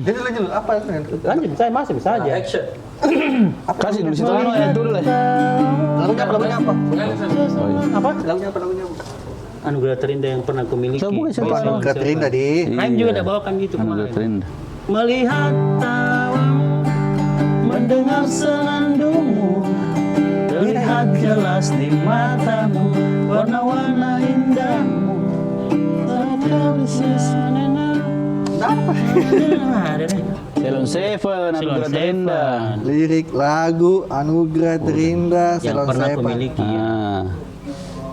Jadi lanjut apa? Lanjut, saya masih bisa aja. Action. Kasih dulu situ itu dulu. Lagunya apa? Apa? Lagunya apa? Anugerah terindah yang pernah kumiliki. Coba kasih tahu. Anugerah terindah di. Rhyme juga udah bawakan gitu Anugerah kemarin. terindah. Melihat tawamu, mendengar senandungmu, terlihat jelas di matamu, warna-warna indahmu. Salon Seven, Anugerah terindah. Lirik lagu Anugerah terindah Yang Salon pernah Seven. kumiliki. Ah,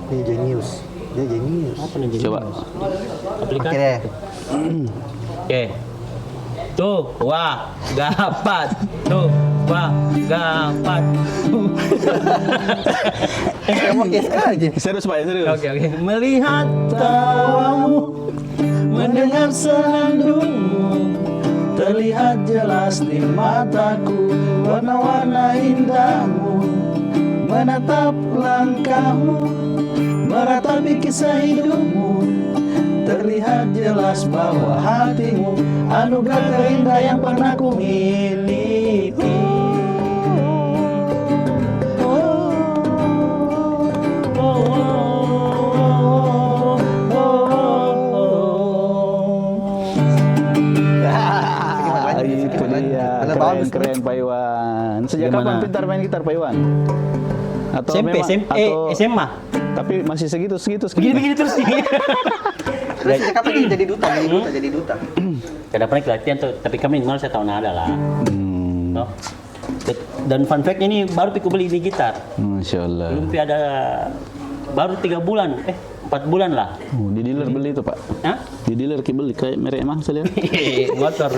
Ini jenius. Dia jenius. Apa nih jadi? coba. Oke Aplikasi. deh. Oke. Tuh, wah, gapat. Tuh, wah, gapat. Kamu kiss aja. Serius Pak, serius. Oke. Melihat tawamu, mendengar senandungmu, terlihat jelas di mataku, warna-warna indahmu, menatap langkahmu, meratapi kisah hidupmu, terlihat jelas bahwa hatimu anugerah terindah yang pernah ku miliki. Itu dia. Ada bagus, Keren Pak Iwan. Sejak Gimana? kapan pintar main gitar Pak Iwan? Atau SMP, memang- atau SMA. tapi masih segitu. Begini terus nih. Terus sejak kapan dia jadi duta? Jadi duta. Tidak pernah latihan tuh, tapi kami minimal saya tahun ada lah. No? Dan fun fact ini baru Piku beli ini gitar. Masya Allah. Belum ada baru 3 bulan, 4 bulan lah. Oh, di dealer beli itu Pak. Hah? Di dealer beli kayak merek mah saya lihat. Motor.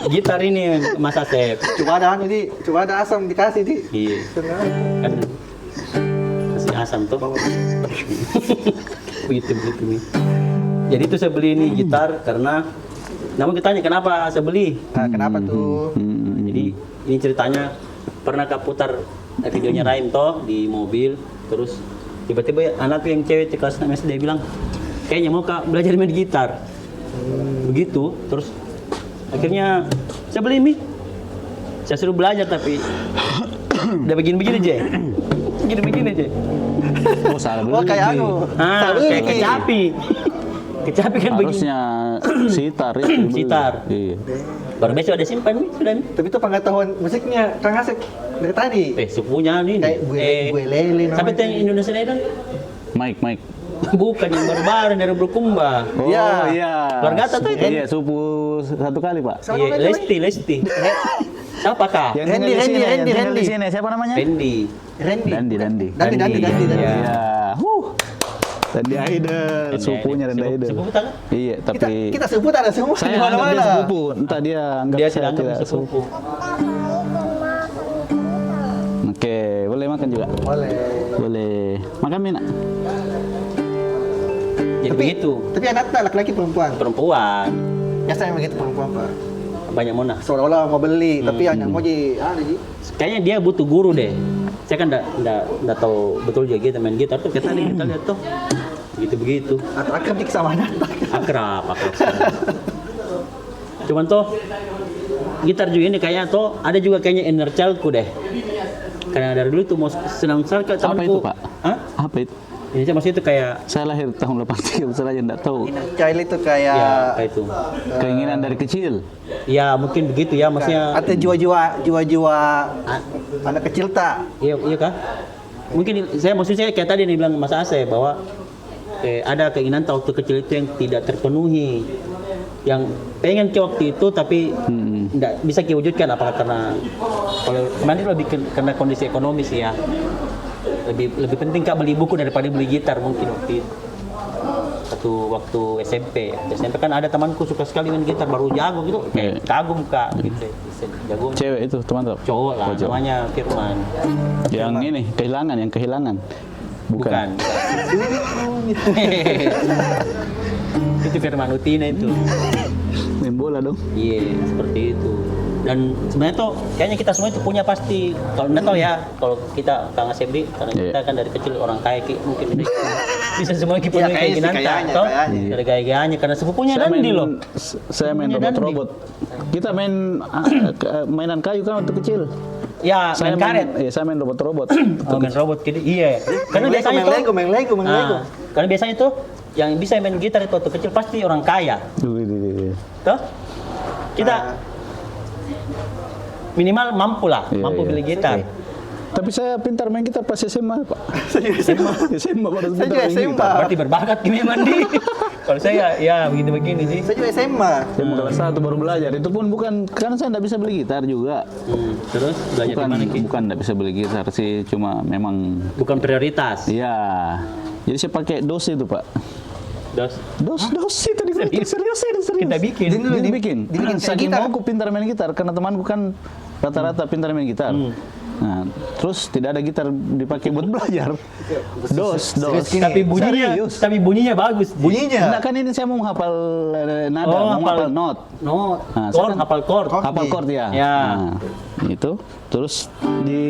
Gitar ini Mas Asep. Cuma ada asam dikasih di. Iya. Kan kasih asam tuh. begitu nih. Jadi itu saya beli ini gitar karena namun ditanya kenapa saya beli. Nah, kenapa tuh? Jadi ini ceritanya pernah Kak putar videonya Raim toh di mobil, terus tiba-tiba anak yang cewek di kelas 6 SD dia bilang kayaknya mau Kak belajar main gitar. Begitu, terus akhirnya saya beli mic. Saya suruh belajar tapi udah begini-begini aja. Begini-begini aja. Oh, salah beli. Oh kayak anu. Kayak kecapi. Kecapi kan begini. Harusnya sitar itu dibeli. Sitar. Iya. Baru besok ada simpan nih, sudah nih. Tapi itu pengetahuan musiknya Kang Asep dari tadi. Sepupunya nih. Kayak gue lele Sampai namanya. yang Indonesia Idol. Mike. Bukan yang baru-baru dari Bulukumba. Oh Iya. iya. Keluarga tuh itu. Iya, supu satu kali Pak. Siapa Iya, namanya? Lesti. Siapa Kak? Yang tinggal di sini, yang tinggal di sini. Siapa namanya? Randy. Randy. Dandi. Dandi. Iya. Iya. Dandi Idol, sepupunya Dandi Idol. Sepupu tak? Iya, tapi Kita sebut ada semua di saya anggap mana-mana. dia sepupu. Entah dia anggap Dia saya tidak tidak anggap sepupu. Oke, boleh makan juga? Boleh. Boleh. Makan Mina? Jadi begitu. Tapi anaknya laki-laki perempuan. Perempuan Biasanya begitu perempuan Pak. banyak mona. Seolah-olah mau beli, tapi hanya mau ada sih. Kayaknya dia butuh guru deh. Saya kan enggak tahu betul juga kita main gitar tuh. Kita lihat tuh. Begitu. Atau akrab dik sama anak. Akrab. Cuman tuh gitar juga ini kayaknya tuh ada juga kayaknya inner childku deh. Karena dari dulu tuh mau senang sekali ke Apa temanku. itu Pak? Hah? Apa itu? Ini saya maksudnya itu kayak Saya lahir tahun 83, saya aja enggak tahu. Child itu kayak ya kayak itu. Keinginan dari kecil. Ya mungkin begitu ya maksudnya. atau jiwa-jiwa anak kecil tak. Iya kah? Mungkin maksudnya kayak tadi nih bilang Mas Ase bahwa ada keinginan waktu kecil itu yang tidak terpenuhi. Yang pengen ke waktu itu tapi tidak bisa diwujudkan apakah karena kalau kemarin lebih karena kondisi ekonomis ya. Lebih penting Kak beli buku daripada beli gitar mungkin waktu itu. Waktu SMP kan ada temanku suka sekali main gitar baru jago gitu. Kayak kagum Kak gitu. Jago. Cewek itu teman tuh. Cowok lah namanya Firman. Yang ini kehilangan. Bukan. Itu Firman Utina itu. Main bola dong. Iya, seperti itu. Dan sebenarnya tuh kayaknya kita semua itu punya pasti, kalau enggak tahu ya, kalau kita Kang Asep di, karena kita kan dari kecil orang kaya mungkin bisa semua kita punya keinginan toh dari gaya-gayanya karena sepupunya Dandi loh. Saya main robot-robot. Kita main mainan kayu kan waktu kecil. Ya, main karet. Iya, saya main robot-robot. Main robot gitu. Iya. Karena biasanya tuh main Lego. Karena biasanya tuh yang bisa main gitar itu waktu kecil pasti orang kaya. Toh? Kita minimal mampu lah, mampu beli gitar. Tapi saya pintar main gitar pas SMA, Pak. SMA baru Saya juga SMA. Berarti berbakat gini mandi. Kalau saya ya begini-begini sih. Saya juga SMA. Saya kelas 1 baru belajar. Itu pun bukan karena saya enggak bisa beli gitar juga. Terus belajar di mana Ki? Bukan enggak bisa beli gitar sih, cuma memang Bukan prioritas. iya. Jadi saya pakai DOS itu, Pak. DOS itu serius. Kita bikin. Dibikin. Saking mau aku pintar main gitar karena temanku kan rata-rata pintar main gitar. Nah, terus tidak ada gitar dipakai buat belajar. DOS. Tapi bunyinya bagus. Enggak kan ini saya mau menghafal nada, mau menghafal not. Nah, Chord, hafal chord. Hafal chord ya. Nah, itu terus di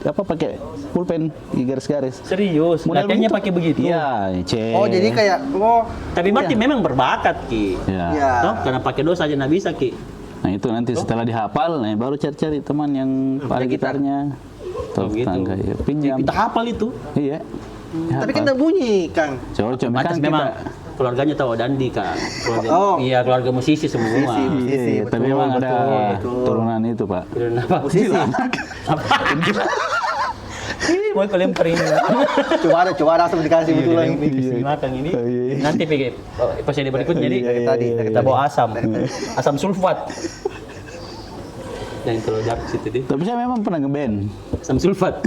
pakai pulpen di garis-garis. Serius. Latihannya pakai begitu. Iya, Oh, jadi kayak Tapi berarti memang berbakat Ki. Iya. Toh, karena pakai DOS aja nggak bisa Ki. Nah itu nanti setelah dihafal, baru cari-cari teman yang pada gitarnya. Atau tetangga ya, pinjam. Kita hafal itu. Iya. Tapi kan tak bunyi, Kang. Coba Batas kan memang keluarganya tahu Dandi Kak. Iya, keluarga musisi semua. Iya, tapi memang ada turunan itu, Pak. Musisi. Mau aku lempar ini. Coba ada langsung dikasih betulan Ini makan ini. Nanti pergi episode berikutnya jadi tadi kita bawa asam sulfat. Dan kalau dark situ deh. Tapi saya memang pernah ngeband. Asam sulfat.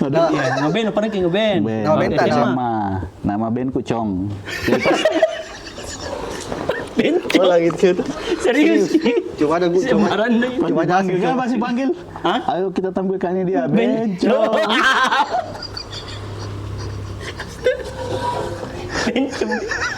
Iya, ngeband pernah ke ngeband. Nama band SMA. Nama bandku Cong. Bencong. lagi gitu. Serius. Coba ada Sembaran deh. Coba Panggil kan masih panggil. Hah? Ayo kita tampilkan ini dia Bencong. Bencong. Bencong.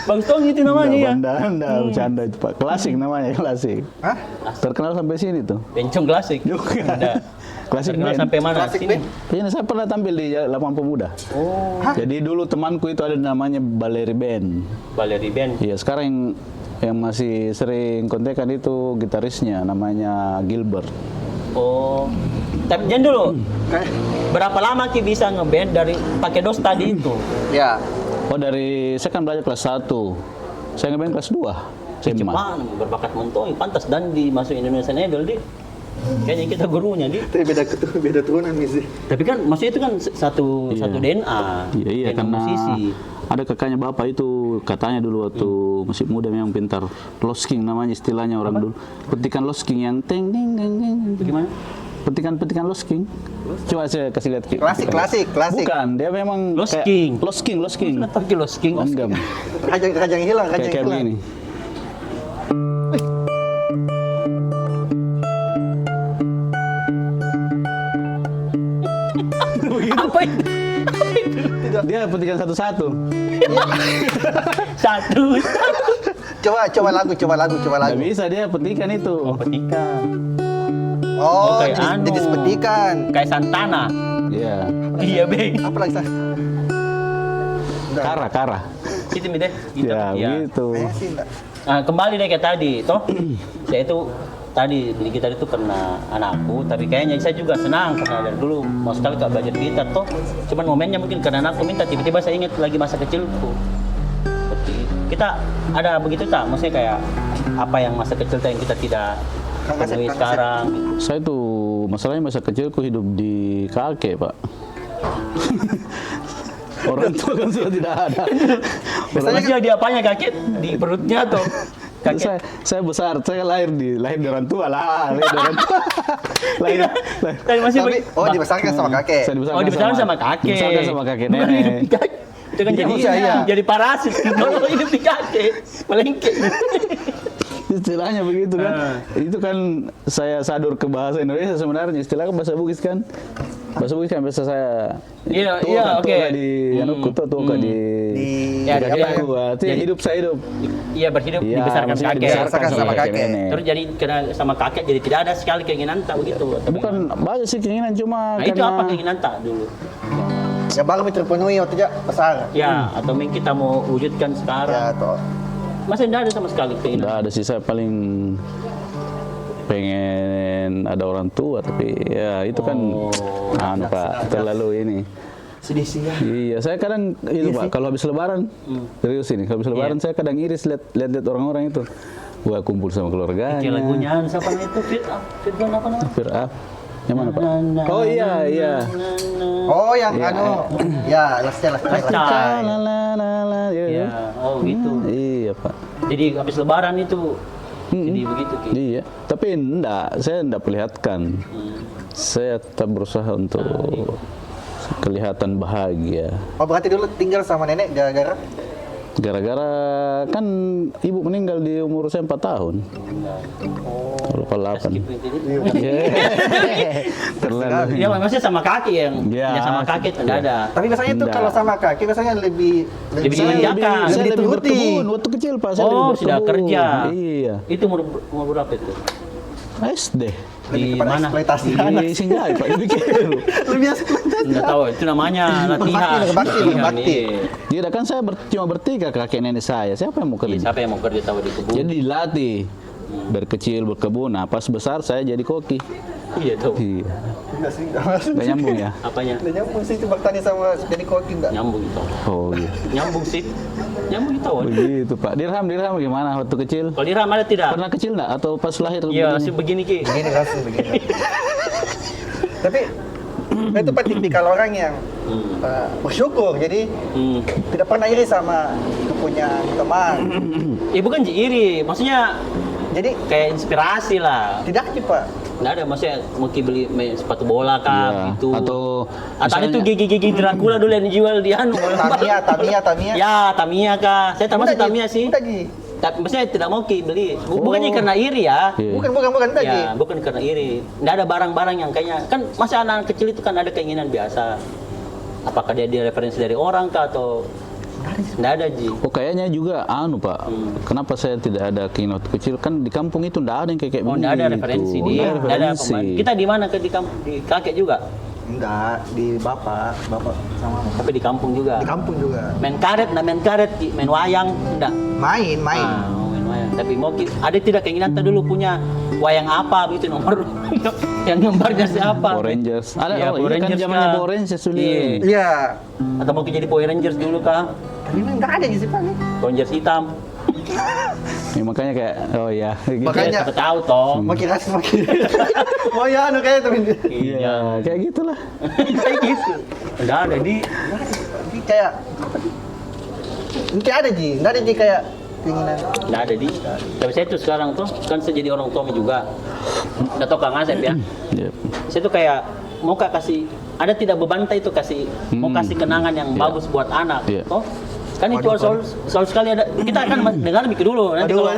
Bagus dong itu namanya ya. Enggak, bercanda itu Pak. Klasik namanya, klasik. Hah? Terkenal sampai sini tuh. Bencong klasik. Ada. Klasik Terkenal band. sampai mana? Klasik Sini. band. Ini saya pernah tampil di Lapangan Pemuda. Oh, Jadi dulu temanku itu ada namanya Baleri Band. Baleri Band. Iya, sekarang yang masih sering kontekan itu gitarisnya namanya Gilbert. Oh. Tapi jangan dulu. Berapa lama Ki bisa ngeband dari pakai DOS tadi itu? Ya. Oh, dari saya kan belajar kelas 1. Saya ngeband kelas 2. SMA. Cepat berbakat mentoy, pantas dan masuk Indonesian Idol di. Kayaknya kita gurunya di. Tapi beda turunan sih. Tapi kan maksudnya itu kan satu DNA. Iya, DNA karena musisi. ada kakaknya bapak itu katanya dulu waktu masih muda memang pintar losking namanya istilahnya orang dulu. Petikan losking yang teng teng teng teng. Gimana? Petikan losking. Coba saya kasih lihat. Klasik. Bukan, dia memang Losking. Losking. Kenapa pakai losking? Enggak. Kajang hilang, Kayak begini. Apa itu? Dia petikan satu-satu. Satu. Coba lagu. Nggak bisa dia petikan itu. Petikan. Oh, kayak anu. jadi sepetikan. Kayak Santana. Iya. Iya, Bang. Apa lagi sah? Kara. Itu mi deh. Gitu. Ya, begitu. Sih enggak. Nah, kembali deh kayak tadi, toh. Saya itu tadi beli gitar itu karena anakku, tapi kayaknya saya juga senang karena dari dulu mau sekali tak belajar gitar toh. Cuman momennya mungkin karena anakku minta, tiba-tiba saya ingat lagi masa kecilku. Seperti kita ada begitu tak? Maksudnya kayak apa yang masa kecil yang kita tidak penuhi sekarang? Saya tuh masalahnya masa kecilku hidup di kakek, Pak. Orang tua kan sudah tidak ada. Maksudnya di apanya kakek? Di perutnya atau kakek? Saya besar, saya lahir di orang tua lah, lahir di orang tua. Tapi masih dibesarkan sama kakek. Saya dibesarkan sama kakek. Dibesarkan sama kakek Bukan nenek. hidup di kakek. Itu kan jadi parasit. Kalau hidup di kakek, melengkek. Istilahnya begitu kan. Itu kan saya sadur ke bahasa Indonesia sebenarnya. Istilahnya bahasa Bugis kan. Bahasa Bugis kan bahasa saya. Iya, tua oke. di anuku tua di Ya, di jadi- kakekku. Artinya jadi- hidup saya hidup. Iya, berhidup Iya, dibesarkan maksudnya kakek. dibesarkan sama kakek. nenek. Terus jadi kena sama kakek jadi tidak ada sekali keinginan tak begitu. atau Bukan banyak sih keinginan cuma Nah, itu karena apa keinginan tak dulu? Ya baru terpenuhi waktu aja besar. Ya, atau mungkin kita mau wujudkan Ya sekarang. toh. Masa tidak ada sama sekali keinginan? Nggak ada sih, saya paling pengen ada orang tua, tapi ya itu kan anu Pak, terlalu ini. Sedih sih ya. Iya, saya kadang itu Pak, kalau habis lebaran, serius ini, kalau habis lebaran saya kadang iris lihat orang-orang itu. Wah, kumpul sama keluarganya. Kayak lagunya siapa namanya itu? Firman apa namanya? Fir'af. Yang mana Pak? Oh iya, iya. Oh yang Iya. anu. Ya, lasnya. Lascai. La, la, la, la, Ya, iya. oh gitu. Iya Pak. Jadi habis lebaran itu jadi begitu Ki. Iya, tapi saya enggak perlihatkan. Saya tetap berusaha untuk kelihatan bahagia. Oh berarti dulu tinggal sama nenek Gara-gara kan ibu meninggal di umur saya 4 tahun. Oh, 88. skip itu. Terlalu. Ya, maksudnya sama kaki yang Ya. ya, sama kaki tidak ada. Tapi biasanya tuh Enggak. kalau sama kaki biasanya lebih Lebih Saya dimanjakan. saya Lebih lebih turuti. berkebun waktu kecil Pak. Saya Oh, lebih sudah berkebun. kerja. Iya. Itu umur berapa itu? SD. lebih Di kepada mana? eksploitasi anak. Di Sinjai Pak, dipikir. Lebih eksploitasi. Enggak tahu, itu namanya latihan. Berbakti, Latihan, berbakti. iya. Iya, kan saya cuma bertiga kakek nenek saya. Siapa yang mau Iya, kerja? siapa yang mau kerja tahu di kebun? Jadi dilatih. Dari kecil berkebun, nah pas besar saya jadi koki. Iya tahu. Iya. Enggak sih, enggak masuk. Gak nyambung ya? Apanya? Udah nyambung sih itu bertani sama jadi koki enggak? Nyambung itu. Oh iya. Nyambung sih. Nyambung itu. Begitu Pak. Dirham gimana waktu kecil? Kalau di Ram ada tidak? Pernah kecil nggak? Atau pas lahir? Iya, begini? sih begini Ki. Begini rasanya begini. Tapi itu Pak tipikal orang yang bersyukur jadi Hmm. tidak pernah iri sama punya teman. Bukan iri, maksudnya Jadi kayak inspirasi lah. tidak aja Pak. Nggak ada, maksudnya mungkin beli sepatu bola kah Iya. gitu. Atau ada itu misalnya- gigi-gigi Dracula dulu yang dijual di anu. Tamiya. Ya, Tamiya kah? Saya termasuk Udah, Ji. Tamiya sih. Udah, Ji. Tapi maksudnya tidak mau Ki beli. Bukannya karena iri ya. Iya. Bukan tadi. Ya, bukan karena iri. Nggak ada barang-barang yang kayaknya kan masih anak kecil itu kan ada keinginan biasa. Apakah dia referensi dari orang kah atau nggak ada Ji. Oh kayaknya juga anu Pak. Kenapa saya tidak ada keinginan waktu kecil? Kan di kampung itu nggak ada yang kayak Oh, begini. nggak ada referensi Nggak dia. ada Nggak ada referensi. pemain. Kita di mana ke di kakek juga, Enggak, di bapak sama mama. tapi di kampung juga. Di kampung juga. Main karet, Ki. Main wayang, enggak. Main. Ah, main wayang. Tapi mau ada tidak keinginan tak dulu punya wayang apa begitu nomor yang gambarnya siapa? Power Rangers. Ada Iya, oh, iya kan zamannya kah? Power Rangers dulu. Iya. Iya. Atau mau jadi Power Rangers dulu kah? Tapi memang enggak ada sih Pak. Power Rangers hitam. Ya, makanya kayak oh ya. Gitu. Makanya- Ya, siapa tahu toh. Makin ras makin. Oh ya anu kayak temen. Iya, kayak gitulah. Kayak gitu. Enggak ada di Jadi kayak enggak ada Ji, enggak ada Ji kayak keinginan. enggak ada di. Tapi saya tuh sekarang tuh kan saya jadi orang tua juga. Enggak tahu Kang Asep ya. Iya. Saya tuh kayak mau kasih ada tidak beban itu kasih mau kasih kenangan yang Iya. bagus buat anak. Iya. Oh, kan itu selalu sekali ada kita akan dengar mikir dulu nanti Aduh. kalau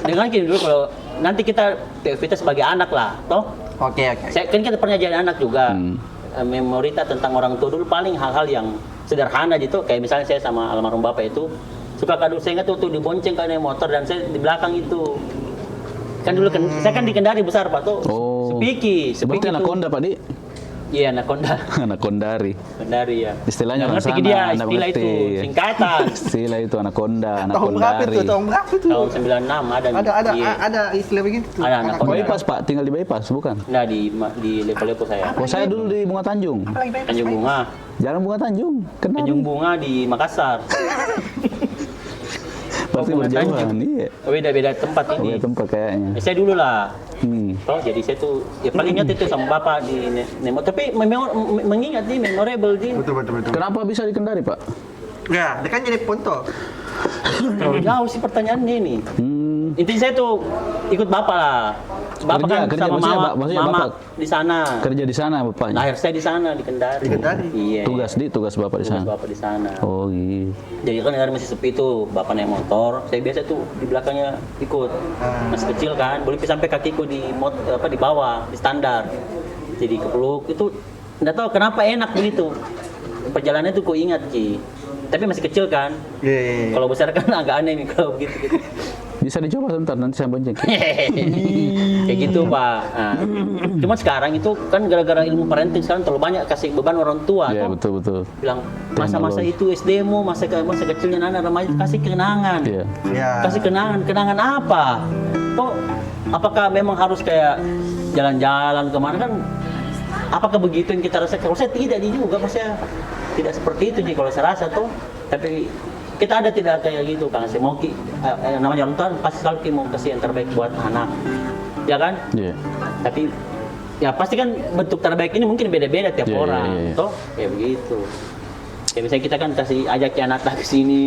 dengar mikir dulu kalau nanti kita kita sebagai anak lah toh Oke. saya kan kita pernah jadi anak juga memorita tentang orang tua dulu paling hal-hal yang sederhana gitu kayak misalnya saya sama almarhum bapak itu suka kado saya ingat tuh dibonceng kan motor dan saya di belakang itu kan dulu kan saya kan di Kendari besar Pak tuh Oh. Sepiki Seperti itu. anaconda Pak Di. Iya anaconda Anacondari. Kendari ya Istilahnya nggak orang ngerti sana, dia Anda istilah mengerti. itu singkatan Istilah itu anaconda, Tahun berapa anacondari. itu? Tahun berapa itu? tahun 96 ada iya. Ada istilah begitu tuh. Ada, anak Anaconda. Bypass Pak, tinggal di bypass bukan? Nah di lepo-lepo saya Oh saya dulu di Bunga Tanjung. Apalagi bypass, Tanjung Bunga Jalan Bunga Tanjung. Kenal. Tanjung Bunga di Makassar Pasti Bunga berjauhan. Tanjung. Iya. beda-beda tempat Oh, ini ya tempat kayaknya. saya dulu lah Hmm. Oh, jadi saya tuh ya paling ingat itu sama bapak di Nemo. Tapi mengingat nih memorable di Betul. Kenapa bisa di Kendari Pak? Ya, dia kan jadi ponto. terlalu jauh sih pertanyaannya ini. Hmm. Intinya saya tuh ikut bapak lah. Bapak kan kerja, sama maksudnya, mama, maksudnya mama Bapak di sana. kerja di sana bapaknya. Lahir saya di sana di Kendari. Di Kendari? Iya. Tugas Bapak di Tugas sana. Bapak di sana. Oh gitu. Jadi kan negara masih sepi tuh, bapak naik motor, saya biasa tuh di belakangnya ikut. Masih kecil kan, boleh sampai kakiku di di bawah, di standar. Jadi kepeluk itu nggak tahu kenapa enak begitu. Perjalanannya tuh ku ingat Ki. Tapi masih kecil kan. Iya. Kalau besar kan agak aneh nih kalau begitu gitu. Bisa dicoba sebentar nanti saya bonceng. Kayak gitu Pak. Nah, cuma sekarang itu kan gara-gara ilmu parenting sekarang terlalu banyak kasih beban orang tua. Iya, toh. betul. Bilang masa-masa itu SD-mu, masa kecilnya anak remaja kasih kenangan. Iya. Iya. Kasih kenangan apa? Toh apakah memang harus kayak jalan-jalan kemana kan? Apakah begitu yang kita rasa? Kalau saya tidak juga, maksudnya tidak seperti itu sih kalau saya rasa tuh. Tapi kita ada tidak kayak gitu Kang. Saya mau namanya orang tua pasti selalu mau kasih yang terbaik buat anak, ya kan? Iya. Tapi ya pasti kan bentuk terbaik ini mungkin beda-beda tiap Iya, orang, iya. toh kayak begitu. Ya misalnya kita kan kasih ajak anak ke sini.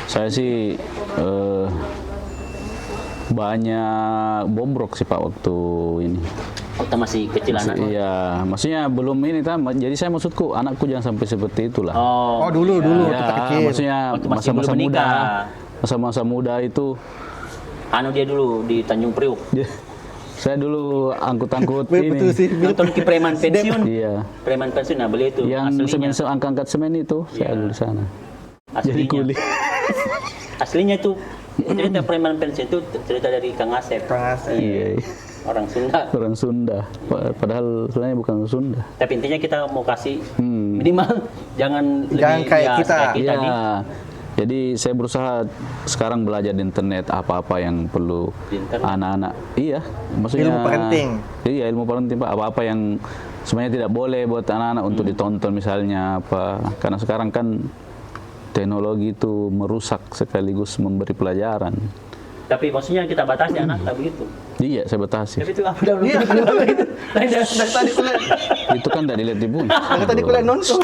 Saya sih banyak bombrok sih Pak waktu ini. Kita masih kecil anak. Iya, maksudnya belum ini jadi saya maksudku anakku jangan sampai seperti itulah. Oh, dulu Ya, kita kecil. maksudnya Waktu masih masa-masa belum muda. menikah. Masa-masa muda itu Dia dulu di Tanjung Priuk. saya dulu angkut-angkut Betul ini. sih. Nonton Ki Preman pensiun. Iya. Preman pensiun, nah beli itu Yang aslinya. semen angkat semen itu saya dulu di sana. Jadi Aslinya. kuli. Aslinya itu cerita Preman pensiun itu cerita dari Kang Asep. Kang Asep. Iya. Orang Sunda. Orang Sunda. Padahal sebenarnya bukan orang Sunda. Tapi intinya kita mau kasih minimal jangan kayak kita. kayak kita Iya. nih. Jadi saya berusaha sekarang belajar di internet apa-apa yang perlu Di internet? anak-anak. Iya, maksudnya Ilmu parenting. Iya, ilmu parenting Pak. Apa-apa yang sebenarnya tidak boleh buat anak-anak untuk ditonton misalnya apa. Karena sekarang kan teknologi itu merusak sekaligus memberi pelajaran. Tapi maksudnya kita batasi anak tak begitu. Iya, saya batasi. Tapi itu apa udah Iya. itu. Dari tadi kuliah. Itu kan tidak dilihat di bumi. Dari tadi kuliah nonton.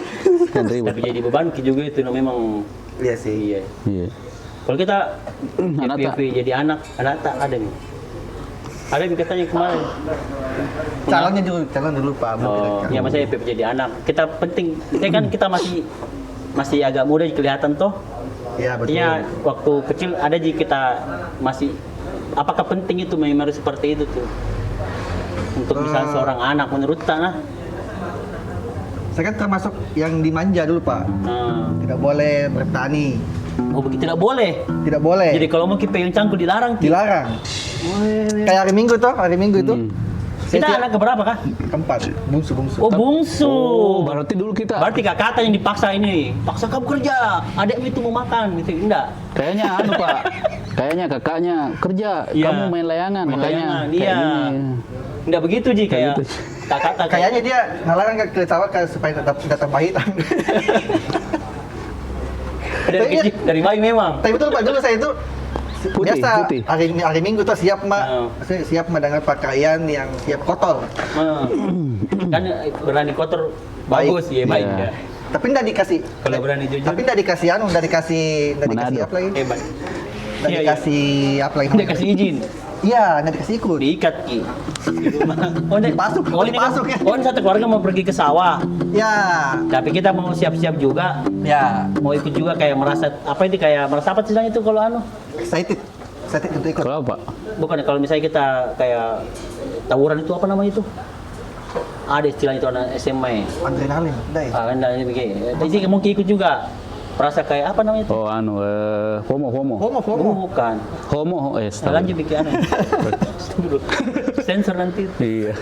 Kan ribet. Tapi jadi beban juga itu memang Iya sih. iya. Iya. Kalau kita Anak tak. jadi anak tak ada nih. Ada yang katanya kemarin. Calon dulu Pak. belum Oh, direkam. ya maksudnya FPP jadi anak. Kita penting, kan kita masih agak muda kelihatan toh. Iya betul. Artinya waktu kecil ada kita masih apakah penting itu memori seperti itu tuh? Untuk misalnya seorang anak menurut tanah. Saya kan termasuk yang dimanja dulu Pak. Tidak boleh bertani. Oh begitu tidak boleh. Tidak boleh. Jadi kalau mau kipeyong cangkul dilarang. Ki. Dilarang. Kayak hari Minggu itu. Kita anak keberapa kah? Keempat, bungsu. Oh bungsu. Oh, berarti dulu kita Berarti kakak yang dipaksa ini, paksa kamu kerja, adikmu itu mau makan, gitu enggak? kayaknya anu Pak. Kayaknya kakaknya kerja, Iya. kamu main layangan Main makanya. layangan, kayak iya. gini. Enggak begitu Ji kayak gitu. kakak Kayaknya dia nalarang ke sawah supaya tetap bahitan. dari kecil, dari bayi memang. Tapi betul Pak, dulu saya itu Putih, biasa putih. hari Minggu tuh siap Oh. siap dengan pakaian yang siap kotor. Kan berani kotor bagus ya baik Iya. ya. Tapi enggak dikasih. Kalau berani jujur Tapi enggak dikasih enggak dikasih Manado. apa lagi? hebat. Enggak Iya, dikasih apa lagi? Dia kasih izin, Iya, enggak dikasih ikut. diikat Ki. Oh, ini- Dipasuk, oh, ini kan, dipasuk ya. oh, ini satu keluarga mau pergi ke sawah. Ya. Tapi kita mau siap-siap juga, Ya. mau ikut juga kayak merasa apa itu kayak merasa apa sih itu kalau anu? Excited untuk ikut. Kalau Pak, Bukan kalau misalnya kita kayak tawuran itu apa namanya itu? Ada istilah itu anak SMA. Adrenalin, dai. Kan dari begini. Jadi mungkin ikut juga. Merasa kayak apa namanya itu? oh anu homo. FOMO. Bukan. Homo Nah, lanjut bikin aneh. Dulu. Sensor nanti. Iya.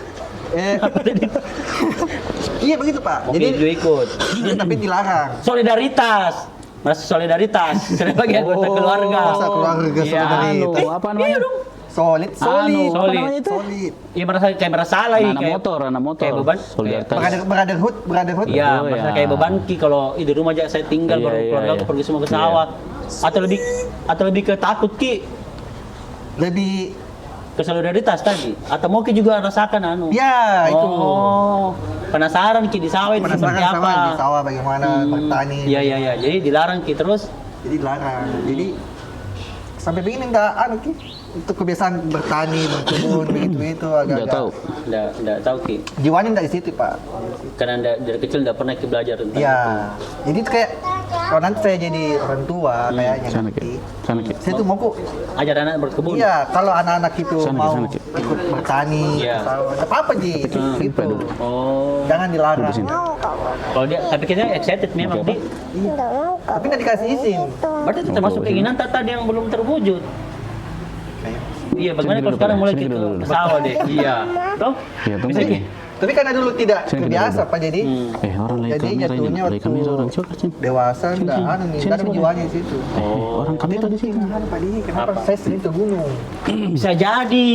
Iya begitu Pak. Jadi juga ikut. Tapi dilarang. Solidaritas. Merasa solidaritas. Sebagai anggota keluarga. Merasa keluarga Iya, solidaritas. Anu, apa namanya? Iya dong. Solid. Anu, apa Solid. namanya itu? Solid. Iya merasa kayak merasa salah Anak kayak motor. Kayak beban. Solidaritas. Brotherhood. Iya, Oh, merasa ya. kayak beban Ki kalau di rumah aja saya tinggal Iya, baru iya, keluarga iya. aku pergi semua ke sawah. Atau lebih ke takut Ki Lebih ke solidaritas tadi atau mau Ki juga rasakan anu. ya itu. Oh, penasaran Ki di sawah itu Penasaran seperti sama apa? di sawah bagaimana bertani. Iya. Jadi dilarang Ki terus. Jadi dilarang. Jadi sampai pengen minta anu Ki. untuk kebiasaan bertani, berkebun, begitu Nggak tahu. Nggak tahu Ki. Jiwanya nggak di situ Pak. Karena dari kecil nggak pernah Ki belajar tentang itu. Iya. Jadi itu kayak kalau nanti saya jadi orang tua kayaknya Sana nanti. Ki. Sana Ki. Saya tuh mau kok. Ajar anak berkebun. Iya, kalau anak-anak itu Sana, mau sana, Ki. ikut bertani, Iya. nggak apa-apa Ji, gitu. Oh. Jangan dilarang. Duduk sini. Kalau dia, tapi kita excited memang Oke, Di. Tapi nggak dikasih izin. Berarti itu termasuk keinginan tadi yang belum terwujud. Kayak. Iya, bagaimana Sini kalau dulu, sekarang Pak. mulai Sini kita dulu. ke sawah deh. Iya. Toh? Iya, tunggu Bisa ini. Ki? Tapi karena dulu tidak Sini, terbiasa dulu. Pak, jadi Orang lagi jadi kameranya, jatuhnya lagi kamera waktu orang. Coba sini. dewasa nggak sini. anu nih, Sini, nggak ada sini. jiwanya di situ. Orang kamera di sini. Kenapa Pak Di? Kenapa Apa? saya sering ke gunung? Bisa jadi.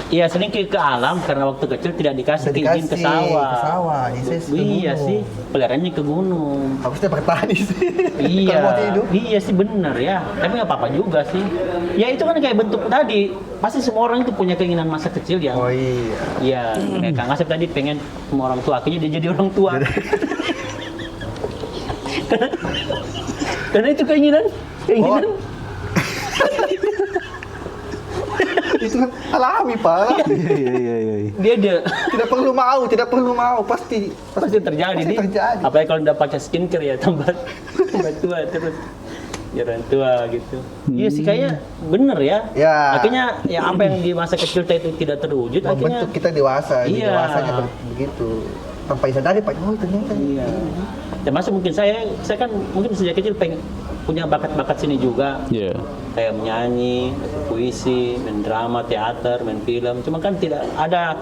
Iya, sering ke alam karena waktu kecil tidak dikasih Tidak izin ke dikasih sawah. ke sawah, jadi saya ke Iya gunung. sih, pelariannya ke gunung. Harusnya bertani sih. Iya, Kalau mau hidup. iya sih bener ya. Tapi nggak apa-apa juga sih. Ya itu kan kayak bentuk tadi. Pasti semua orang itu punya keinginan masa kecil yang. Oh iya. Iya, kayak Kang Asep tadi pengen semua orang tua. Akhirnya dia jadi orang tua. karena itu keinginan. Itu kan alami Pak. Iya. Dia Tidak perlu mau, pasti terjadi Pasti nih. terjadi. Apalagi kalau udah pakai skincare ya tambah tua terus. Ya orang tua gitu. Iya sih kayaknya bener ya. Ya. Akhirnya ya apa yang di masa kecil kita itu tidak terwujud akhirnya. membentuk kita dewasa, di Iya. dewasanya begitu. Tanpa sadari Pak, oh ternyata. Iya. Termasuk mungkin saya kan mungkin sejak kecil pengen punya bakat-bakat sini juga. Iya. Kayak menyanyi, puisi, main drama, teater, main film. Cuma kan tidak ada,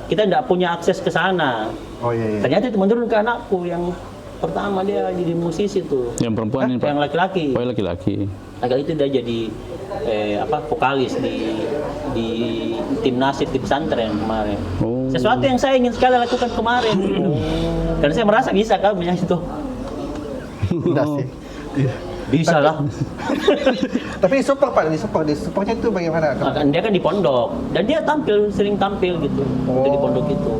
kita tidak punya akses ke sana. Oh iya. Ternyata itu menurun ke anakku yang pertama dia jadi musisi tuh. Yang perempuan ini Pak. Yang laki-laki. Oh, laki-laki. Laki-laki itu dia jadi vokalis di timnas di pesantren kemarin. Oh. Sesuatu yang saya ingin sekali lakukan kemarin. Gitu. Karena saya merasa bisa kan menyanyi itu. Enggak sih. Bisa lah. Tapi di support Pak, di supportnya itu bagaimana? Dia kan di pondok dan dia sering tampil gitu. Itu di pondok itu.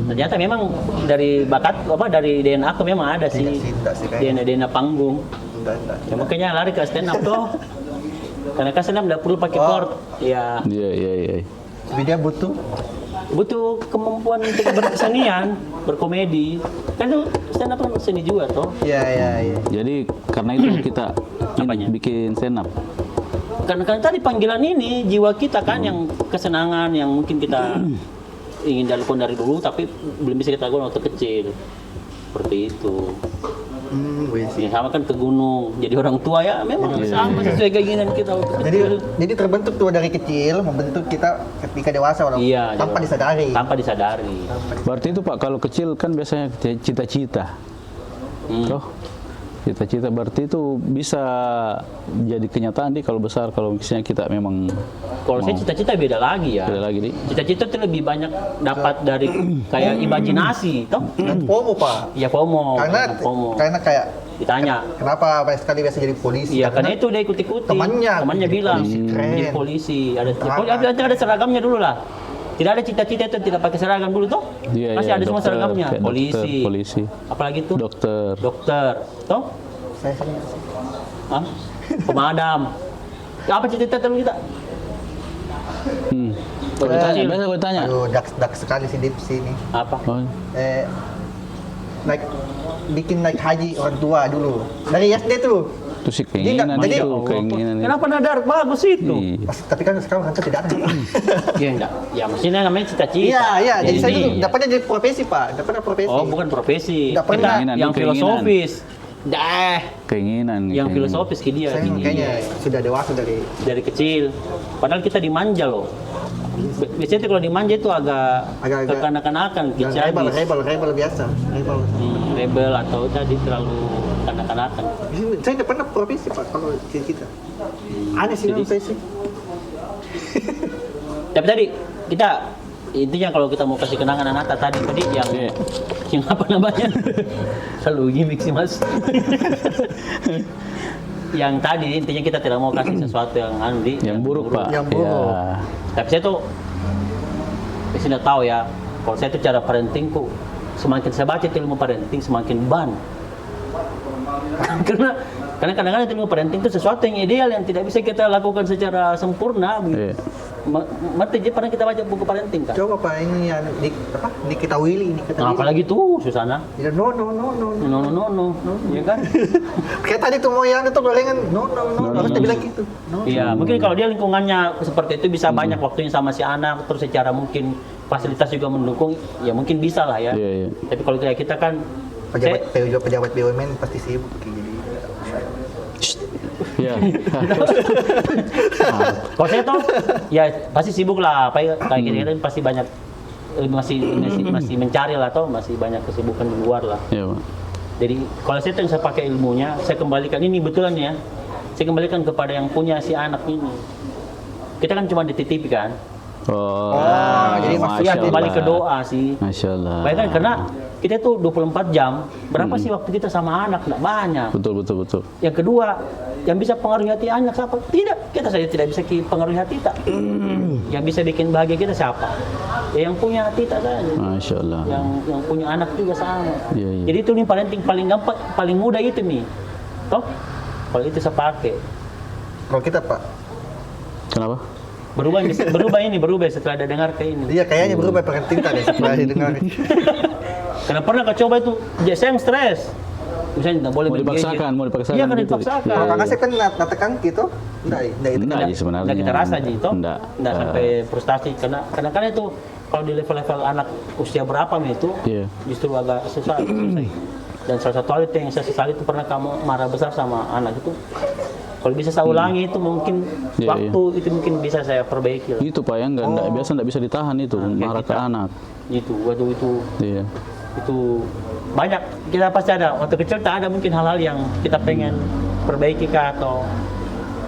Ternyata memang dari bakat dari DNA aku memang ada sih. Tidak sih kayaknya. DNA panggung. Enggak. Ya makanya lari ke stand up tuh. Karena kan stand up nggak perlu pakai chord. Ya Iya. Tapi dia butuh butuh kemampuan untuk berkesenian, berkomedi. Kan itu stand up kan seni juga toh. Iya. Jadi karena itu kita Apanya? bikin stand up. Karena tadi panggilan ini jiwa kita kan yang kesenangan yang mungkin kita ingin lakukan dari dulu tapi belum bisa kita lakukan waktu kecil. Seperti itu. Wih. Yang sama kan ke gunung, jadi orang tua ya memang sama sesuai keinginan kita waktu kecil. Jadi terbentuk tuh dari kecil, membentuk kita ketika dewasa walaupun Iya, tanpa jadi- disadari. Tanpa disadari. Berarti itu Pak kalau kecil kan biasanya cita-cita. Toh? Cita-cita berarti itu bisa jadi kenyataan nih kalau besar kalau misalnya kita memang Kalau saya cita-cita beda lagi ya. ada lagi nih. Cita-cita itu lebih banyak dapat dari kayak imajinasi, toh? Dan FOMO Pak. Ya FOMO. Karena kayak ditanya. kenapa banyak sekali biasa jadi polisi? Iya, karena itu dia ikut-ikuti. Temannya jadi bilang polisi, keren. jadi polisi. Keren. Ada seragamnya dulu lah. Tidak ada cita-cita itu tidak pakai seragam dulu toh? Iya, Masih iya, ada semua dokter, seragamnya. kayak Polisi. polisi. Apalagi tuh? Dokter. Dokter. Toh? Saya sering Hah? Pemadam. Apa cita-cita dulu kita? Gue tanya, biasa gue tanya. aduh dak sekali sih di sini. Apa? Oh, Bikin naik haji orang tua dulu. Dari SD tuh. itu sih Jadi keinginan nggak- itu, jadi- keinginan itu. Kenapa nadar bagus itu? Iya. Tapi kan sekarang kan tidak ada. Iya enggak. Ya maksudnya namanya cita-cita. Iya. Jadi saya dulu Iya. dapatnya jadi profesi Pak. Dapatnya profesi. Oh, bukan profesi. Nggak Kita pernah. Keinginan, yang keinginan. filosofis. Dah, Keinginan. yang keinginan. filosofis ke dia. Saya gini. kayaknya sudah dewasa Dari kecil. Padahal kita dimanja loh. Biasanya tuh kalau dimanja itu agak Agak-agak- kekanak-kanakan, dan kicabis. rebel biasa. Rebel. Rebel atau tadi terlalu kanak-kanakan. Saya tidak pernah profesi Pak kalau kita. Aneh sih memang saya sih. Tapi tadi kita intinya kalau kita mau kasih kenangan anak tadi yang Iya. yang apa namanya? Selalu gimmick sih Mas. Yang tadi intinya kita tidak mau kasih sesuatu yang Yang buruk Pak. Yang buruk. Ya. Tapi saya tuh sudah tahu ya, kalau saya tuh cara parentingku semakin saya baca ilmu parenting semakin ban. Karena Karena kadang-kadang ilmu parenting itu sesuatu yang ideal yang tidak bisa kita lakukan secara sempurna. Iya. Mati aja pernah kita baca buku parenting kan? Coba Pak ini yang Nikita Willy, Nah, apalagi tuh Susana. Ya, no, Iya kan? Kayak tadi tuh mau yang itu gorengan, no, harus dibilang gitu. No. Iya, mungkin kalau dia lingkungannya seperti itu bisa banyak waktunya sama si anak, terus secara mungkin fasilitas juga mendukung, ya mungkin bisa lah ya. Iya. Tapi kalau kayak kita kan, Pejabat BUMN pasti sibuk jadi. Iya. kalau saya tuh, ya pasti sibuk lah. Kayak kita pasti banyak masih mencari lah atau masih banyak kesibukan di luar lah. Iya, Pak. Jadi kalau saya tuh yang saya pakai ilmunya, saya kembalikan ini betulan ya. Saya kembalikan kepada yang punya si anak ini. Kita kan cuma dititipi kan. Jadi maksudnya kembali ke doa sih. Masya Allah. Bayangkan karena kita tuh 24 jam, berapa sih waktu kita sama anak? Nggak banyak. Betul. Yang kedua, yang bisa pengaruhi hati anak siapa? Tidak, kita saja tidak bisa pengaruhi hati kita. Yang bisa bikin bahagia kita siapa? Ya yang punya hati kita saja. Masya Allah. Yang punya anak juga sama. Iya. Jadi itu nih paling gampang, paling mudah itu nih. Toh, kalau itu saya pakai. Kalau kita Pak, Berubah Kenapa? setelah ada dengar kayak ini. iya kayaknya berubah parenting tadi setelah didengar. Karena pernah kau coba itu, saya yang stres. Misalnya tidak boleh Mau dipaksakan. Iya kan gitu. dipaksakan. Kalau kakak saya kan natakan gitu, enggak itu. Enggak sih sebenarnya. Nggak kita rasa aja itu. Enggak. Nggak sampai frustasi karena kadang-kadang itu kalau di level-level anak usia berapa itu Iya. justru agak susah. Dan salah satu hal itu yang saya sesali itu pernah kamu marah besar sama anak itu. Kalau bisa saya ulangi itu mungkin Iya, waktu itu mungkin bisa saya perbaiki lah. Itu Pak yang biasa enggak bisa ditahan itu marah ke anak. Gitu, waduh itu Iya. banyak kita pasti ada waktu kecil tak ada mungkin hal-hal yang kita pengen perbaiki kah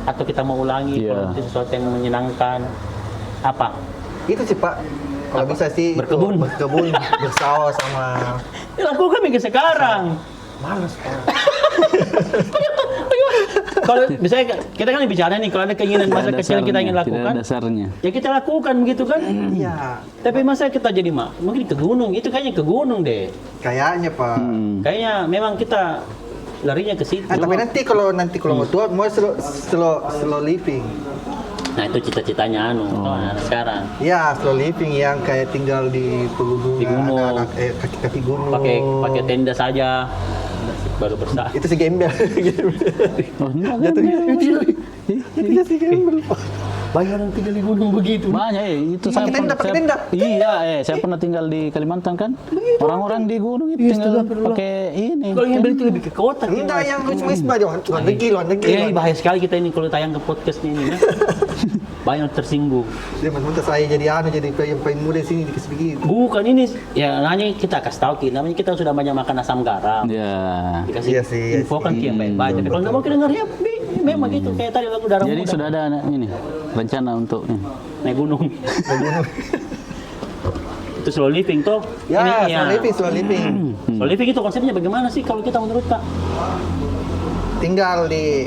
atau kita mau ulangi kalau itu sesuatu yang menyenangkan apa Itu sih Pak. Kalau bisa sih Berkebun. bersawah sama lakukan minggu sekarang. malas Pak. Kalau misalnya kita kan bicara nih kalau ada keinginan masa kecil yang kita ingin lakukan, Tidak ada dasarnya. ya kita lakukan begitu kan? Iya, Tapi masa kita jadi mungkin ke gunung, itu kayaknya ke gunung deh. kayaknya Pak. Kayaknya memang kita larinya ke situ. Tapi nanti kalau mau tua mau slow living. Nah itu cita-citanya anak sekarang. Ya, slow living yang kayak tinggal di pegunungan, Di gunung. kaki gunung. Pakai tenda saja baru bersah. Itu si gembel. Oh, enggak. Jatuh itu si gembel. Bayaran tinggal di gunung begitu. Banyak itu Pakai tenda, pakai tenda. Iya, saya pernah tinggal di Kalimantan kan. Orang-orang di gunung itu tinggal pakai ini. Kalau yang beli itu lebih ke kota. Enggak yang Wisma luar negeri. Bahaya sekali kita ini kalau tayang ke podcast ini ya. Banyak tersinggung. Dia mentah saya jadi yang paling muda sini dikasih begitu. Bukan ini ya hanya kita kasih tahu namanya kita sudah banyak makan asam garam. Ya. Dikasih Iya sih, iya infokan sih. yang baik-baik. Tapi kalau nggak mau kita dengar ya memang gitu kayak tadi lagu darah Jadi muda. sudah ada ini rencana untuk ini. Naik gunung. Itu slow living tuh. Ya, Ini, slow living. Slow living itu konsepnya bagaimana sih kalau kita menurut Kak? Tinggal di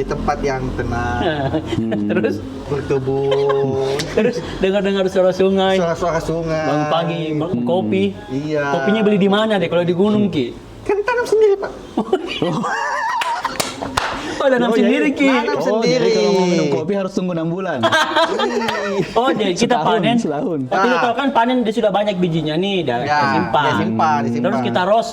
tempat yang tenang, Terus berkebun, dengar suara sungai. suara-suara sungai. Bangun pagi, kopi. Iya. Kopinya beli di mana deh kalau di gunung Ki? Kan tanam sendiri Pak. Oh, tanam sendiri Ki. Tanam sendiri. Jadi kalau mau minum kopi harus tunggu 6 bulan. Oh, jadi kita panen. Setahun. Tapi kita tahu kan panen dia sudah banyak bijinya nih, dah Ya, simpan. dia simpan. Terus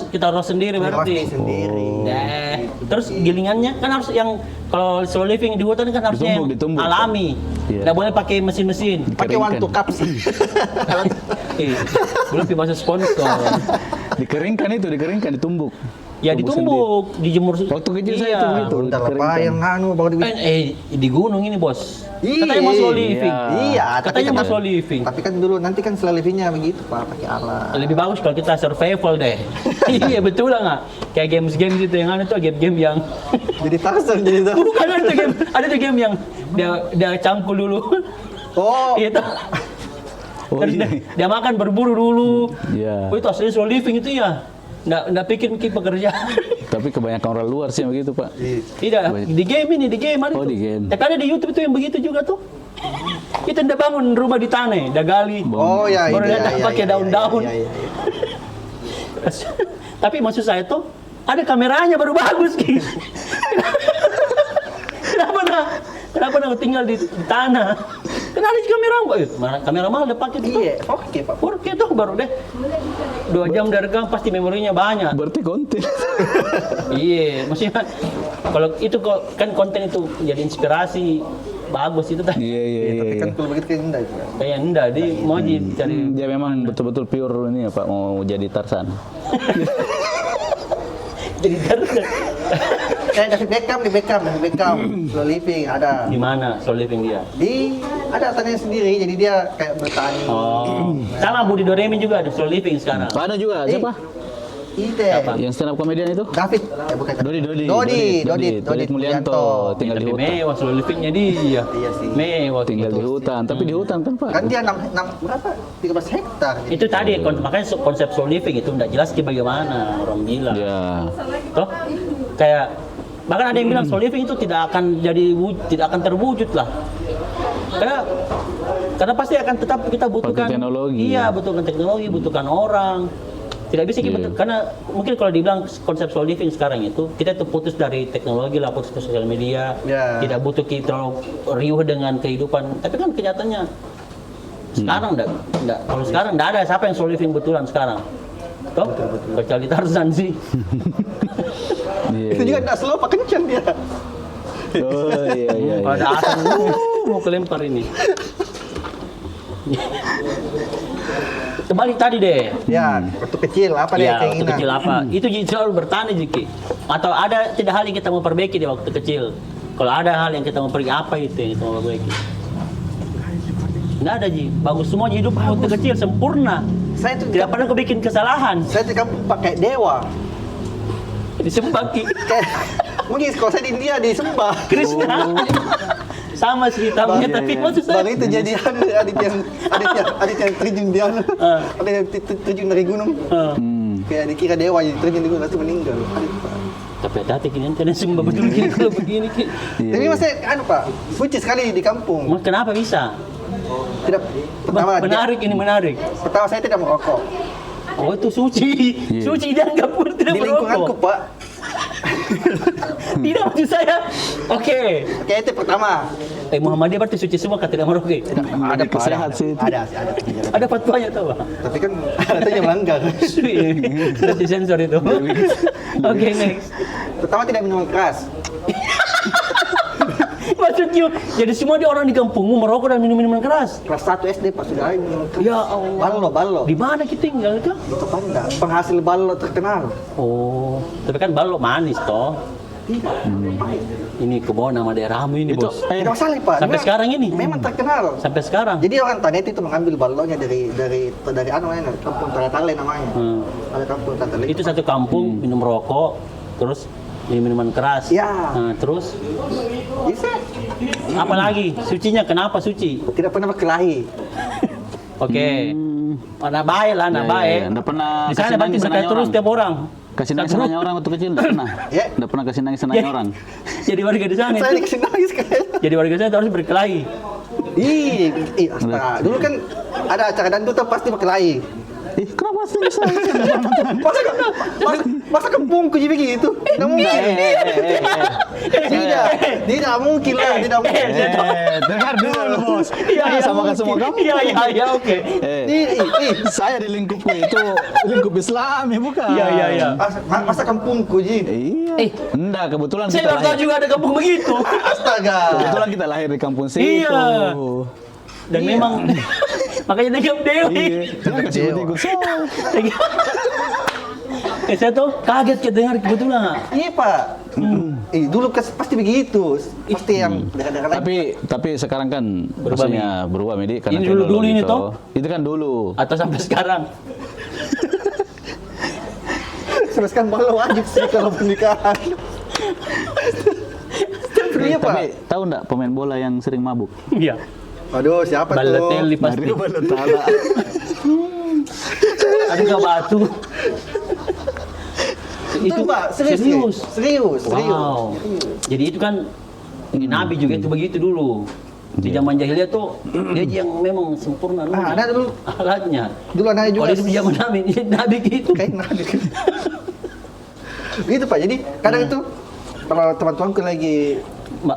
kita roast sendiri berarti. Roasting sendiri. Nah, terus gilingannya kan harus yang kalau slow living di hutan kan harusnya yang Ditumbuk. alami. Iya. Nggak boleh pakai mesin-mesin. Pakai one to cups. Belum masuk sponsor. Dikeringkan, ditumbuk. Ya ditumbuk, dijemur. Waktu kecil saya itu begitu. Udah lah Pak yang baru Di gunung ini bos. Iya. Katanya mau slow living. Iya, Katanya mau slow living. Tapi kan dulu nanti kan slow livingnya begitu Pak, pakai alat. Lebih bagus kalau kita survival deh. Iya betul lah nggak? Kayak games itu yang ada tuh game yang Jadi Tarzan jadi Tarzan. bukan ada tuh game yang dia cangkul dulu. Oh. Itu. Oh, Terus iya. dia makan berburu dulu. Iya. Oh itu asli slow living itu ya. Nggak pikir pekerjaan. Tapi kebanyakan orang luar sih yang begitu, Pak. Tidak, di game ada Oh, tuh. di game. Tapi ada di YouTube itu yang begitu juga tuh. Kita udah bangun rumah di tanah, udah gali. Oh ya, Baru iya, datang iya, pakai iya, daun-daun. iya, iya, iya. Tapi maksud saya tuh Ada kameranya baru bagus Ki. Kenapa nak tinggal di tanah? Kan ada kamera, kamera mahal udah pakai tuh. Iya, oke Pak. 4K tuh baru deh. 2 jam dari rekam pasti memorinya banyak. Berarti konten. Iya, maksudnya kalau itu kan konten itu jadi inspirasi bagus itu tadi. Iya. Tapi kan kalau begitu kayak enggak juga. Kayak enggak di mau cari Dia memang betul-betul pure ini ya Pak, mau jadi Tarzan. jadi terus. Kayak David Beckham, slow living ada. Di mana slow living dia? Ada tanahnya sendiri, jadi dia kayak bertani. Oh, sama Budi Doremi juga ada slow living sekarang. Ada juga siapa? Ide. Yang stand up komedian itu? David, bukan. Dodit Mulyanto tinggal di Tapi hutan. mewah slow livingnya dia. Iya sih. Mewah Tinggal di hutan, tapi di hutan kan Pak. Kan dia 6 berapa? 13 hektar. Itu tadi makanya konsep slow living itu enggak jelas bagaimana orang bilang. Ya. Toh kayak bahkan ada yang bilang slow living itu tidak akan terwujud lah. Karena pasti akan tetap kita butuhkan Pakai teknologi. Iya, butuhkan teknologi, butuhkan orang. Tidak bisa kita karena mungkin kalau dibilang konsep slow living sekarang itu kita terputus dari teknologi lah, putus ke sosial media, tidak butuh kita terlalu riuh dengan kehidupan. Tapi kan kenyataannya sekarang enggak. Kalau sekarang enggak ada siapa yang slow living betulan sekarang. Toh? Kecuali Tarzan sih. Itu juga enggak slow, Pak, kencang dia. Oh iya. Ada asam mau kelempar ini. Kembali tadi deh. Ya, waktu kecil apa deh Ya, waktu keinginan? kecil apa? Itu selalu bertanya Jiki. Atau ada tidak hal yang kita mau perbaiki di waktu kecil? Kalau ada hal yang kita mau perbaiki, apa itu yang kita mau perbaiki? Nggak ada Ji. Bagus semua hidup waktu kecil sempurna. Saya tuh Tidak pernah kebikin kesalahan. Saya di kampung pakai dewa. Disembah Ki. Kayak mungkin kalau saya di India disembah. Krishna. Sama ceritanya, tapi maksud saya Bang itu jadi adit yang terjun di anu. Ada yang terjun dari gunung. Kayak dikira dewa jadi terjun di gunung langsung meninggal. Adit, Pak. tapi hati kini kalian sembah betul Ki kalau begini Ki. Tapi masih anu Pak, suci sekali di kampung. Mas kenapa bisa? Tidak pertama Menarik ini menarik. pertama saya tidak merokok. Oh itu suci, suci dianggap pun tidak Di lingkunganku, merokok. Pak. Tidak maksud saya. Oke. Oke, itu pertama. Muhammadiyah berarti suci semua kan tidak merokok. Ada Pak, sehat sih itu. Ada. Ada fatwanya tuh, Pak. Tapi kan ada yang melanggar. Sudah disensor itu. Oke, next. Pertama tidak minum keras. Maksudnya, jadi semua di orang di kampungmu merokok dan minum minuman keras. Kelas 1 SD Pak sudah minum keras. Ya Allah. Ballo. Di mana kita tinggal itu? Itu Panda, penghasil ballo terkenal. Oh, tapi kan balok manis toh. Tidak. Ini kebun nama daerahmu ini, Bos. Tidak masalah Pak. Sampai Memang- sekarang ini. Memang terkenal. Sampai sekarang. Jadi orang Tanet itu mengambil ballonya dari anu namanya, kampung Taratale namanya. Ada kampung Taratale. Itu satu kampung minum rokok, terus minum minuman keras. Ya. Nah, terus Bisa. apa lagi? Sucinya kenapa suci? Tidak pernah berkelahi. Oke. Anak baik lah, anak baik. Nggak pernah Di sana kasih berarti nangis berkat nanya terus orang. tiap orang. Kasih nangis nanya orang waktu kecil nggak pernah. Ya. Nggak pernah kasih nangis nanya orang. Jadi warga di sana Saya itu. dikasih nangis kayaknya. Jadi warga sana harus berkelahi. Astaga. Dulu kan ada acara dangdut pasti berkelahi. Kenapa sih bisa? Masa kampungku jadi begitu? Tidak mungkin. Tidak mungkin lah, tidak mungkin. Dengar dulu bos. Iya, Sama kan semua kamu. Iya, oke. Saya di lingkupku itu lingkup Islami bukan. Iya. Masa kampungku Ji? Iya. Enggak, kebetulan Saya kita baru tahu lahir. juga ada kampung begitu. Astaga. Kebetulan kita lahir di kampung situ. Iya. Dan memang makanya negap Dewi. Jangan kasih ikut saya. Saya tuh kaget dengar kebetulan. Iya Pak. Dulu pasti begitu. Pasti yang dekat-dekat lagi. Tapi sekarang kan Berubah, maksudnya berubah Medi karena Ini dulu teknologi ini toh. toh? Itu kan dulu. Atau sampai sekarang. Sampai sekarang malah wajib sih kalau pernikahan. Iya Pak. Tapi tahu enggak pemain bola yang sering mabuk? Iya. Aduh, siapa tuh? Balotelli pasti. Mario Balotelli. Ada nggak batu? Itu Pak, serius. Wow. Jadi itu kan Nabi juga itu begitu dulu. Di zaman jahiliyah tuh dia yang memang sempurna. Ada dulu. Alatnya. Dulu anaknya juga. Kalau itu di zaman Nabi gitu. Kayak Nabi. Gitu Pak, jadi kadang itu kalau teman-temanku lagi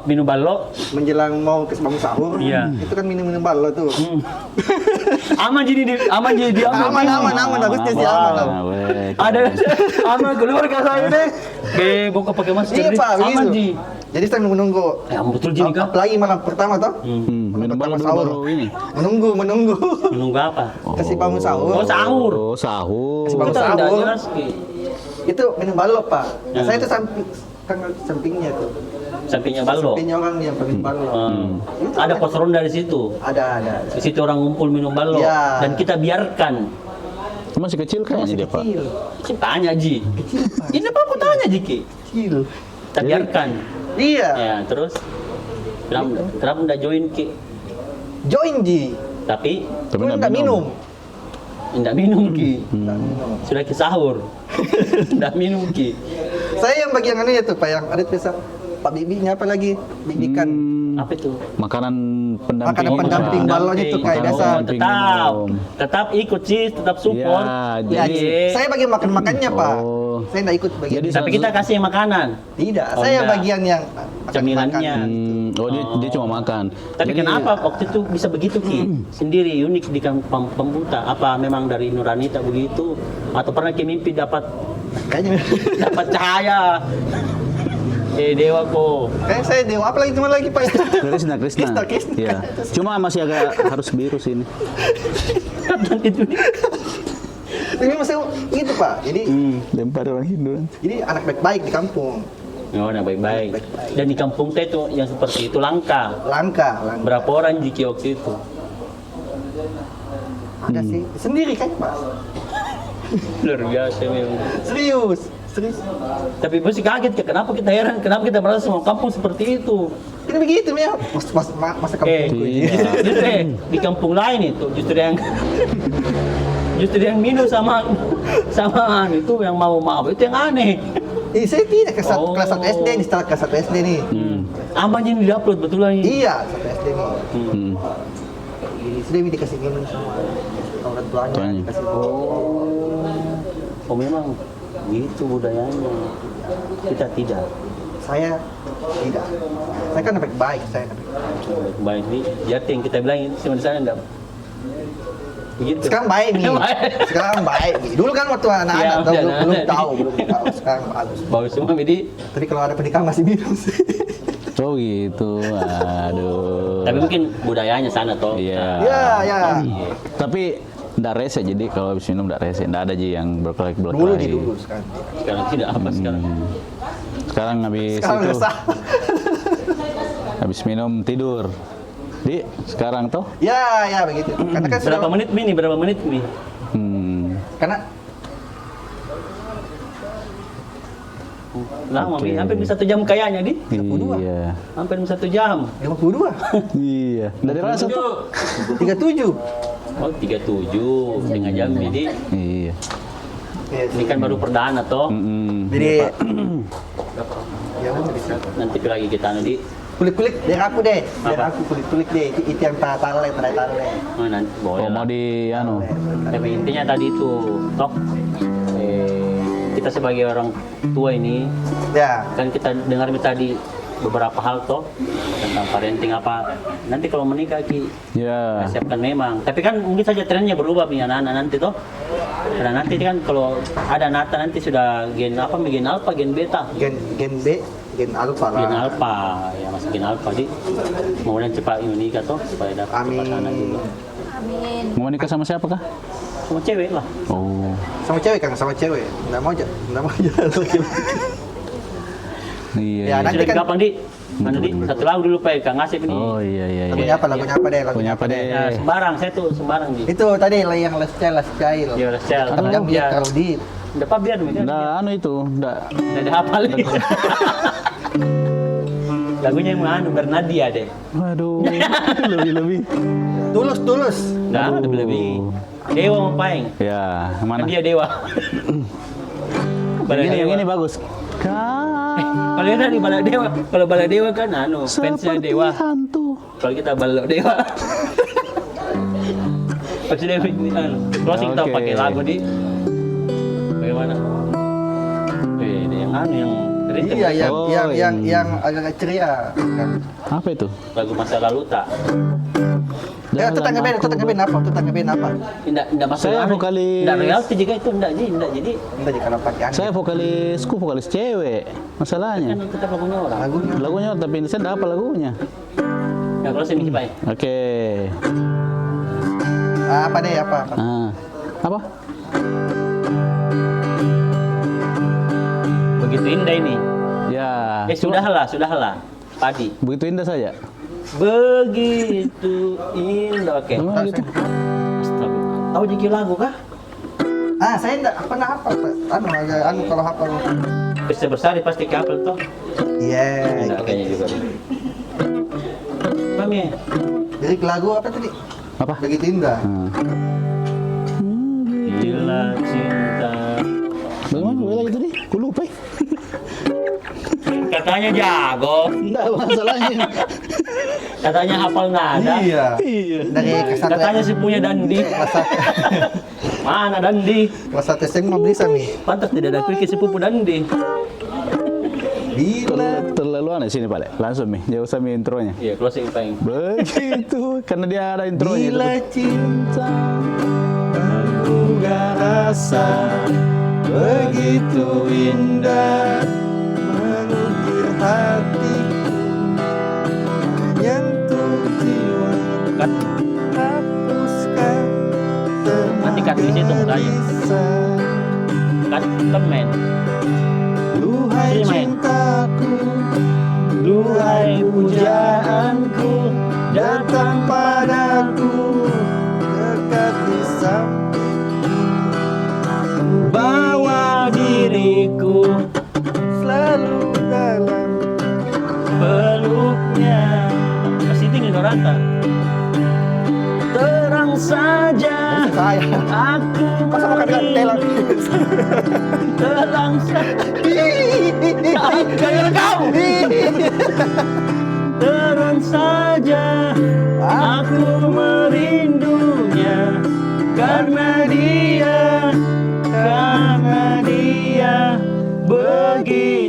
Minum ballo. menjelang mau ke bangun sahur, Iya. itu kan minum ballo tuh. Aman jadi dia Aman, harusnya sih aman. Nah, weh, Ada aman keluarga saya deh. Buka pakai masker. Iya Pak, aman begitu. Ji. Jadi saya menunggu. Ya betul Ji nih, Kak. Apalagi malam pertama toh. minum pertama balon dulu sahur. baru ini. Menunggu. Menunggu apa? Kasih bangun sahur. Oh, sahur. Oh, sahur. Kasih bangun Kita udah sahur. jelas Ki. Itu minum ballo Pak. Nah, Ya. saya itu sampingnya tuh. Sampingnya ballo. Sampingnya orang yang paling ballo. Itu Ada pos ronda di situ. Ada. Di situ orang ngumpul minum ballo Ya. dan kita biarkan. Masih kecil kayaknya dia, Pak. Kecil. Cik, tanya Ji. Ini apa tanya Ji Ki? Kecil. Kita biarkan. Iya. Ya, terus kenapa enggak join Ki? Join Ji. Tapi Cuma enggak minum. enggak minum Ki. Nggak minum. Sudah ke sahur. Enggak minum Ki. Saya yang bagian anu ya tuh Pak, yang ada tulisan Pak Bibinya apa lagi? Bibikan. Apa itu? Makanan pendamping. Makanan pendamping Pak. balon itu kayak biasa. Pendamping minum. tetap ikut sih, tetap support. Ya, Ya, Jadi- saya bagian makan-makannya Pak. Oh. Saya enggak ikut bagian. Jadi Tapi kita kasih makanan. Tidak, Oh, saya enggak. bagian yang Cemilannya. Oh, dia cuma makan. Tapi Jadi- kenapa waktu itu bisa begitu Ki? Sendiri unik di kampung Pembuta. Apa memang dari Nuranita begitu? Atau pernah Ki mimpi dapat Kayaknya cahaya? Dewa ko. kayak saya dewa apa lagi cuma lagi Pak. Krisna. Krisna. Iya. Cuma masih agak harus biru sini. Dan itu Tapi maksudnya gitu Pak. Jadi Lempar orang Hindu. anak baik-baik di kampung. Oh, nah baik-baik. Dan di kampung teh itu yang seperti itu langka. Langka. Berapa orang Jiki waktu itu? Ada sih. Sendiri kan Pak. Luar biasa memang. Serius. Tapi masih kaget ya, kenapa kita heran, kenapa kita merasa semua kampung seperti itu? Ini begitu ya. Masa kampungku ini. Justru di kampung lain itu justru yang minum sama itu yang mau itu yang aneh. Saya tidak ke Oh. kelas 1 SD nih, setelah kelas 1 SD nih. Aman yang diupload betulan ini. Iya, 1 SD nih. Jadi sudah dikasih minum sama orang tuanya. Tuanya. Dikasih Oh memang gitu budayanya. Kita tidak. Saya tidak. Saya kan baik-baik, saya kan baik. Baik nih, jadi yang kita bilang itu cuma di sana enggak begitu. Sekarang baik nih. Sekarang baik nih. Dulu kan waktu anak-anak Iya, tahu, udah, belum nah, tahu. Sekarang bagus. Bagus semua jadi. Tapi kalau ada pernikahan masih minum sih. Oh gitu. Aduh. Tapi mungkin budayanya sana toh. Iya. Ya. Tapi nggak rese, jadi kalau habis minum nggak rese, nggak ada ji yang berkelahi. Dulu sekarang. Sekarang tidak apa sekarang. Sekarang habis Sekarang itu, resah. habis minum tidur. Di sekarang toh? Ya begitu. Karena kan Berapa menit Mi? Karena Lama Oke. Mi, hampir 1 jam kayaknya di. Iya. Hampir 1 jam. 52, Iya. Dari rasa tuh. 37. Oh 37 setengah jam jadi. Iya. Ini kan baru perdana toh. Jadi ya udah bisa. Nanti lagi kita nanti. Kulit dari aku deh. Dari Apa? aku kulit deh. Itu yang tale. Oh, nanti boleh Oh, mau lah. di anu. Tapi intinya tadi itu toh kita sebagai orang tua ini Ya. kan kita dengar tadi beberapa hal toh tentang parenting apa. Nanti kalau menikah Ki Ya. siapkan memang. Tapi kan mungkin saja trennya berubah nih anak-anak nanti toh. Karena nanti kan kalau ada Nata nanti sudah gen alpha, gen beta. Gen B, gen alpha lah. Gen alpha, ya masih gen alpha di. Kemudian cepat menikah toh supaya dapat Amin. cepat anak juga. Amin. Mau nikah sama siapa kah? Sama cewek lah. Oh. Sama cewek kan, sama cewek. Nggak mau aja laki-laki. Iya. Ya, iya. nanti Sudah kan- gampang di. Mana di? Satu lagu dulu Pak, Kang Asep ini. Oh iya. Lagunya apa deh? Lagunya apa deh? Ya, sembarang, saya tuh sembarang di. Itu tadi lah yang last child. Ya udah sel. Tapi jangan biar terlalu deep. Udah Pak biar kan. Nggak anu itu, nggak. Udah ada apa lagi? Lagunya yang mana? Bernadia deh. Waduh, lebih. Tulus. Nah, ada lebih. Dewa Mampaing. Ya, Kan mana? dia dewa. Bala Yang Dewa. ini bagus. Kalau ini tadi Bala Dewa. Kalau Bala Dewa kan fansnya Dewa. hantu. Kalau kita Bala Dewa. Maksudnya ini closing tau Oke. pakai lagu di. Bagaimana? Ini yang yang rhythm. Iya, Oh, yang agak ceria kan. Apa itu? Lagu masa lalu tak. Ya, tetangga band apa? Enggak masuk. Saya vokalis. Enggak royalti juga itu enggak jadi. Enggak jika pakai Saya vokalis cewek. Masalahnya. Kan tetap lagunya orang. lagunya. Tapi saya enggak apa lagunya. Ya kalau saya mikir Pak. Oke. Apa deh apa? Apa? Begitu indah ini. Ya. Sudahlah. Padi. Begitu indah saja. Begitu indah. Oke. Memang gitu. Astagfirullah. Tahu jadi lagu kah? Saya enggak pernah hafal. Kalau hafal. Bisa bersari pasti kapal toh. Iya. Enggak kayaknya juga. Paham ya? Lirik lagu apa tadi? Apa? Begitu indah. Bila cinta. Bagaimana gue lagi tadi? Gue lupa. Katanya jago. Enggak masalahnya. Katanya hafal nada. Iya. Dari kelas Katanya si punya dandi. Mana dandi? kelas 1 SMA bisa nih. Pantas tidak ada kuiki sepupu dandi. Terlalu aneh sini Pak. Langsung nih, jauh sama intronya. Iya, closing paling. Begitu, karena dia ada intronya. Bila cinta aku gak rasa begitu indah mengukir hatiku menyentuh jiwa Kan hapuskan Nanti cut di situ mukanya. Kan main. Duhai Sini main. cintaku, Duhai pujaanku, datang padaku, dekat di sampingku, bawa diriku selalu dalam peluknya. Masih tinggi Dorata. Terang saja saya. aku Masa makan dengan telang? terang saja. Gara-gara kau. Terang saja aku merindunya karena dia begitu